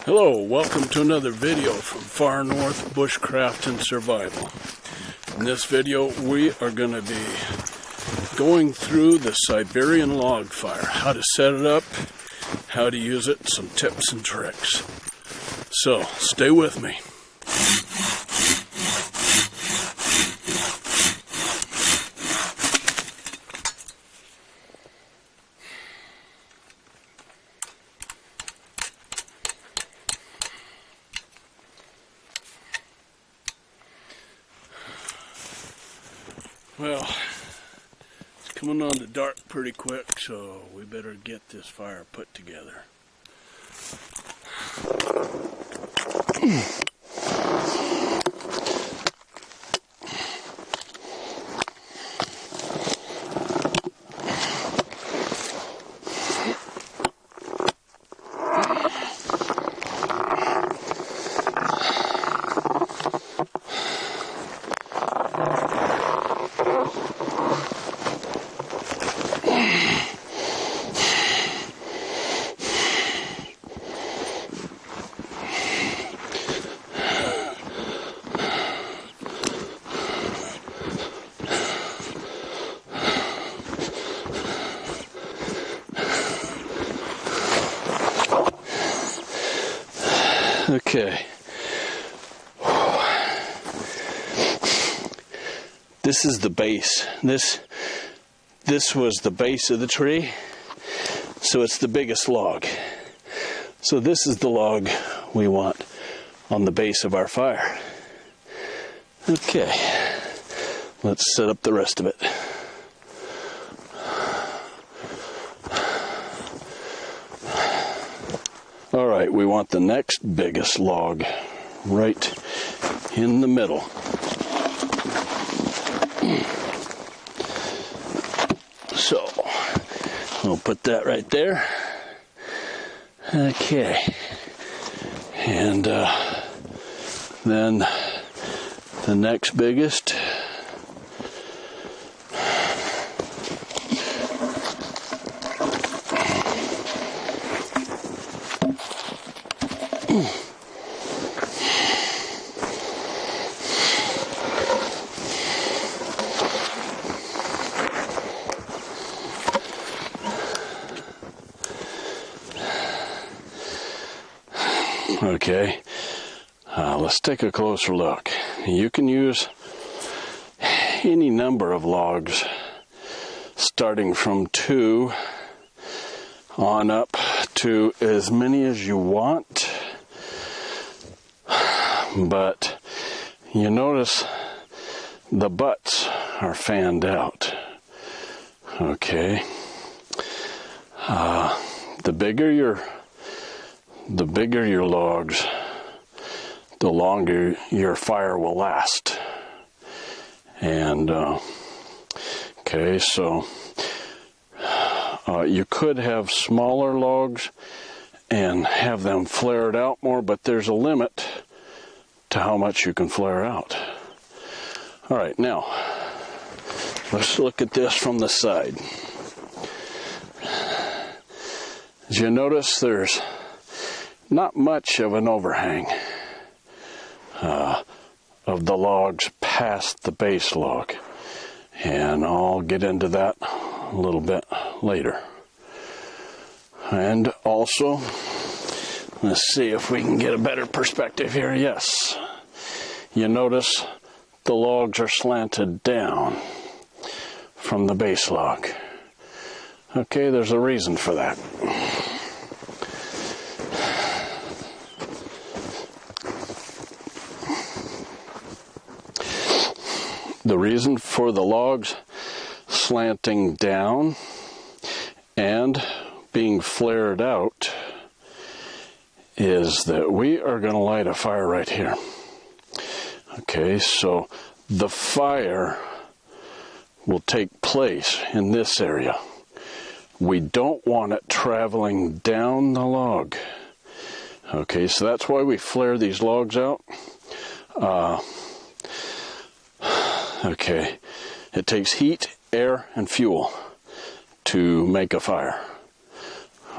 Hello, welcome to another video from Far North Bushcraft and Survival. In this video we are going to be going through the Siberian log fire, how to set it up, how to use it, some tips and tricks. So, stay with me. Well, it's coming on to dark pretty quick, so we better get this fire put together. Okay, this is the base. This was the base of the tree, so it's the biggest log. So this is the log we want on the base of our fire. Okay, let's set up the rest of it. Alright, we want the next biggest log right in the middle. So, we'll put that right there. Okay. And then the next biggest. Okay, let's take a closer look. You can use any number of logs, starting from 2 on up to as many as you want. But you notice the butts are fanned out. Okay, the bigger your logs, the longer your fire will last. And okay, so you could have smaller logs and have them flared out more, but there's a limit to how much you can flare out. All right, now let's look at this from the side. As you notice, there's not much of an overhang of the logs past the base log, and I'll get into that a little bit later. And also, let's see if we can get a better perspective here. Yes, you notice the logs are slanted down from the base log. Okay, there's a reason for that. The reason for the logs slanting down and being flared out is that we are going to light a fire right here. Okay, so the fire will take place in this area. We don't want it traveling down the log. Okay, so that's why we flare these logs out. Okay, it takes heat, air, and fuel to make a fire.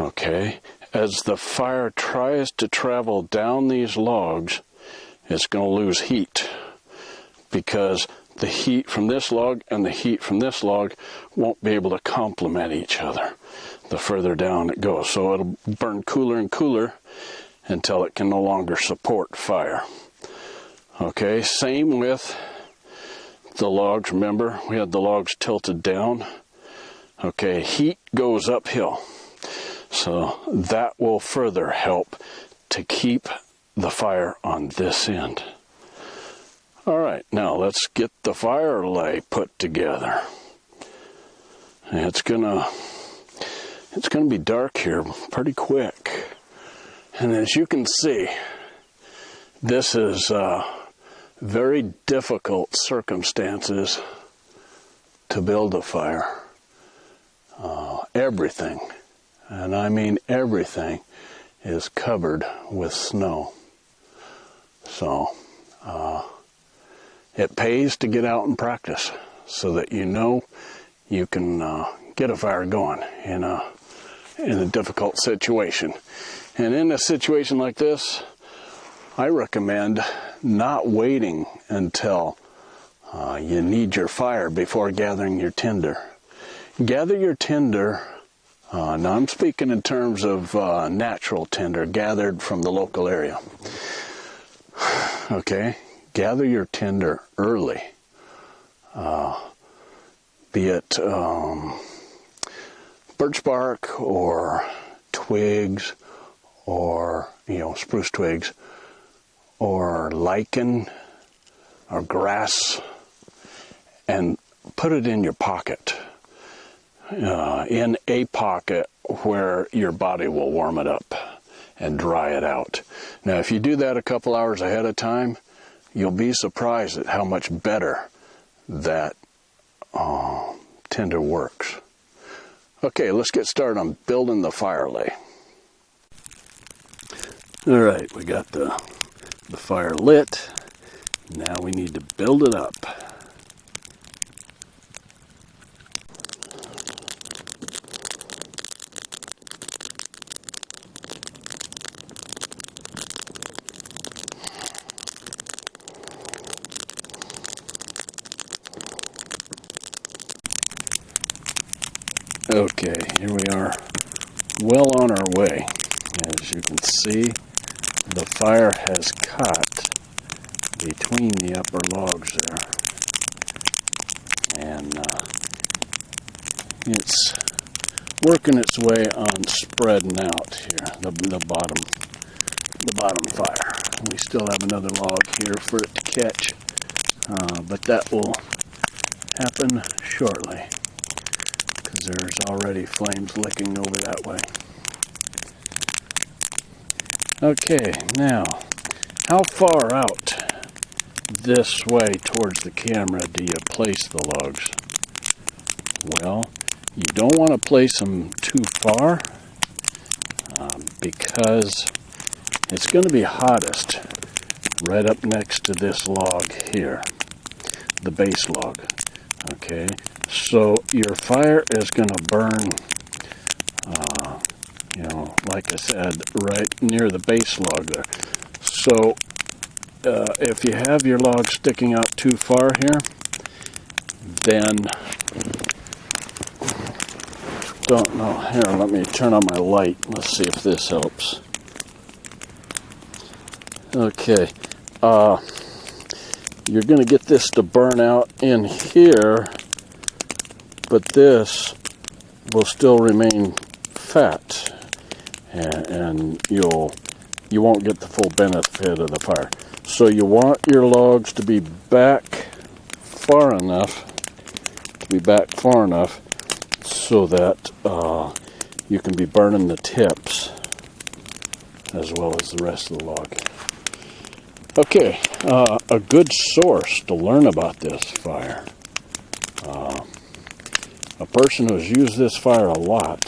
Okay, as the fire tries to travel down these logs, it's going to lose heat, because the heat from this log and the heat from this log won't be able to complement each other the further down it goes. So it'll burn cooler and cooler until it can no longer support fire. Okay, same with the logs. Remember, we had the logs tilted down. Okay, heat goes uphill. So that will further help to keep the fire on this end. All right, now let's get the fire lay put together. It's gonna be dark here pretty quick. And as you can see, this is very difficult circumstances to build a fire. Everything, and I mean everything, is covered with snow. So it pays to get out and practice so that you know you can get a fire going in a difficult situation. And in a situation like this, I recommend not waiting until you need your fire before gathering your tinder. Gather your tinder, now I'm speaking in terms of natural tinder gathered from the local area. Okay, gather your tinder early, be it birch bark or twigs, or spruce twigs, or lichen or grass, and put it in your pocket, in a pocket where your body will warm it up and dry it out. Now, if you do that a couple hours ahead of time, you'll be surprised at how much better that tinder works. Okay, let's get started on building the fire lay. All right, we got the fire lit. Now we need to build it up. Okay, here we are, well on our way. As you can see, the fire has caught between the upper logs there, and it's working its way on spreading out here, the bottom fire. We still have another log here for it to catch, but that will happen shortly, because there's already flames licking over that way. Okay, now, how far out this way towards the camera do you place the logs? Well, you don't want to place them too far, because it's going to be hottest right up next to this log here, the base log. Okay, so your fire is going to burn, like I said, right near the base log there. So if you have your log sticking out too far here, then don't know. Here, let me turn on my light. Let's see if this helps. Okay, you're going to get this to burn out in here, but this will still remain fat, and you won't get the full benefit of the fire. So you want your logs to be back far enough, so that you can be burning the tips as well as the rest of the log. Okay, a good source to learn about this fire. A person who's used this fire a lot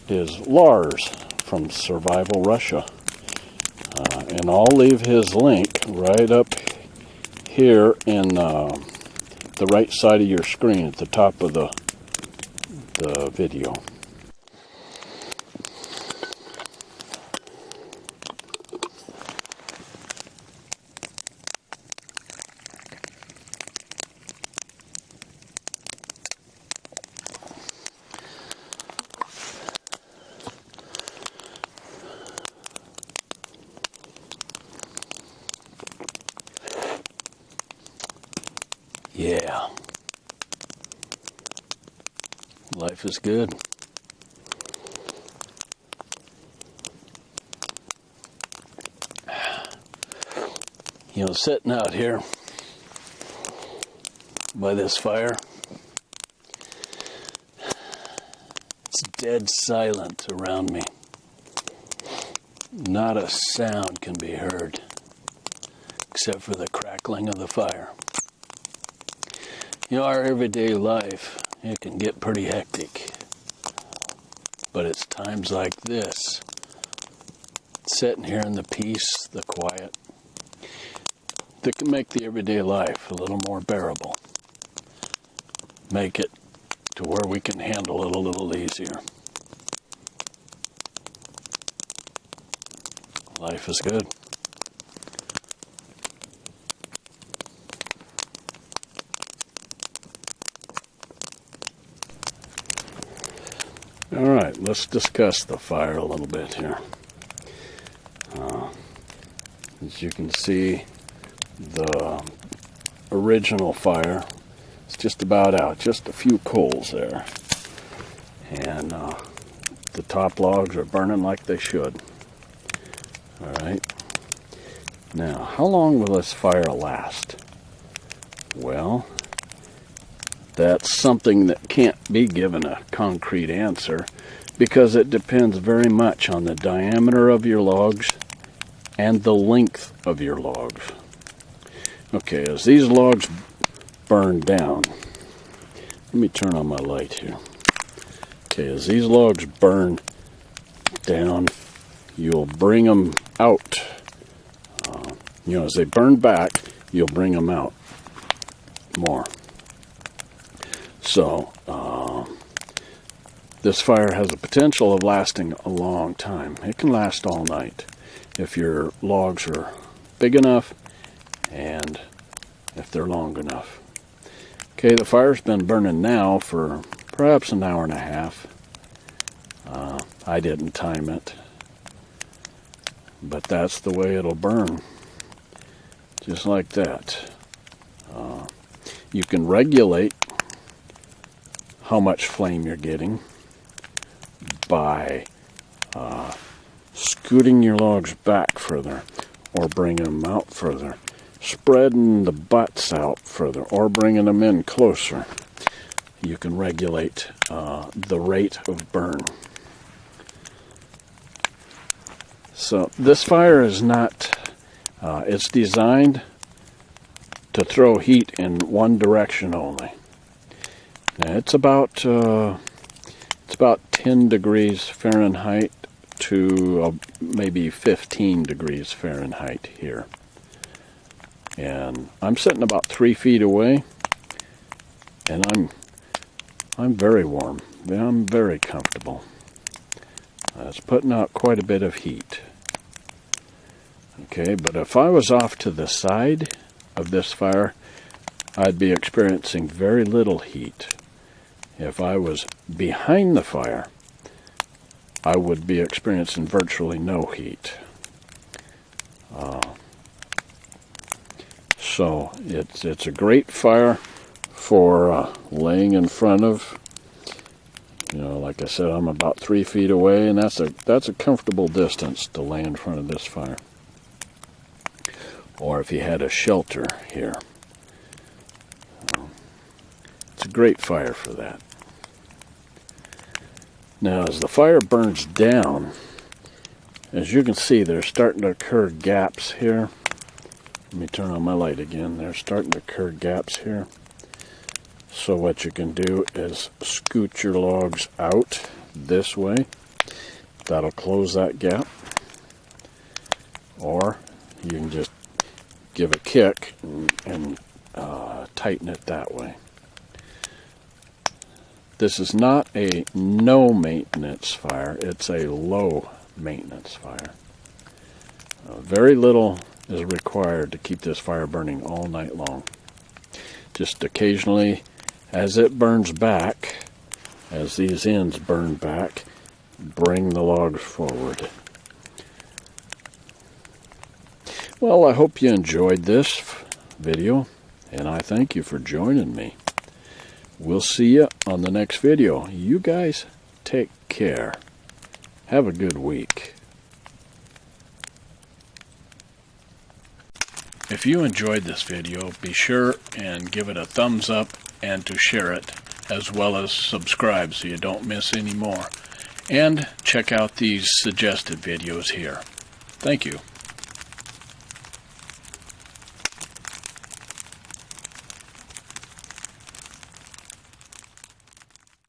is Lars from Survival Russia. And I'll leave his link right up here in the right side of your screen at the top of the video. Yeah. Life is good. You know, sitting out here by this fire, it's dead silent around me. Not a sound can be heard except for the crackling of the fire. You know, our everyday life, it can get pretty hectic. But it's times like this, sitting here in the peace, the quiet, that can make the everyday life a little more bearable. Make it to where we can handle it a little easier. Life is good. All right, let's discuss the fire a little bit here. As you can see, the original fire is just about out, just a few coals there. And the top logs are burning like they should. All right. Now, how long will this fire last? Well, that's something that can't be given a concrete answer because it depends very much on the diameter of your logs and the length of your logs. Okay, as these logs burn down, let me turn on my light here. Okay, as these logs burn down, you'll bring them out. As they burn back, you'll bring them out more. So, this fire has a potential of lasting a long time. It can last all night if your logs are big enough and if they're long enough. Okay, the fire's been burning now for perhaps an hour and a half. I didn't time it, but that's the way it'll burn. Just like that. You can regulate how much flame you're getting by scooting your logs back further or bringing them out further, spreading the butts out further or bringing them in closer. You can regulate the rate of burn. So this fire is not, it's designed to throw heat in one direction only. Now it's about 10 degrees Fahrenheit to maybe 15 degrees Fahrenheit here. And I'm sitting about 3 feet away, and I'm very warm. I'm very comfortable. It's putting out quite a bit of heat. Okay, but if I was off to the side of this fire, I'd be experiencing very little heat. If I was behind the fire, I would be experiencing virtually no heat. So it's a great fire for laying in front of. Like I said, I'm about 3 feet away, and that's a comfortable distance to lay in front of this fire. Or if you had a shelter here. It's a great fire for that. Now, as the fire burns down, as you can see, there's starting to occur gaps here. Let me turn on my light again. There's starting to occur gaps here. So what you can do is scoot your logs out this way. That'll close that gap. Or you can just give a kick and tighten it that way. This is not a no maintenance fire, it's a low maintenance fire. Very little is required to keep this fire burning all night long. Just occasionally, as it burns back, as these ends burn back, bring the logs forward. Well, I hope you enjoyed this video. and I thank you for joining me. We'll see you on the next video. You guys take care. Have a good week. If you enjoyed this video, be sure and give it a thumbs up and to share it, as well as subscribe so you don't miss any more. And check out these suggested videos here. Thank you.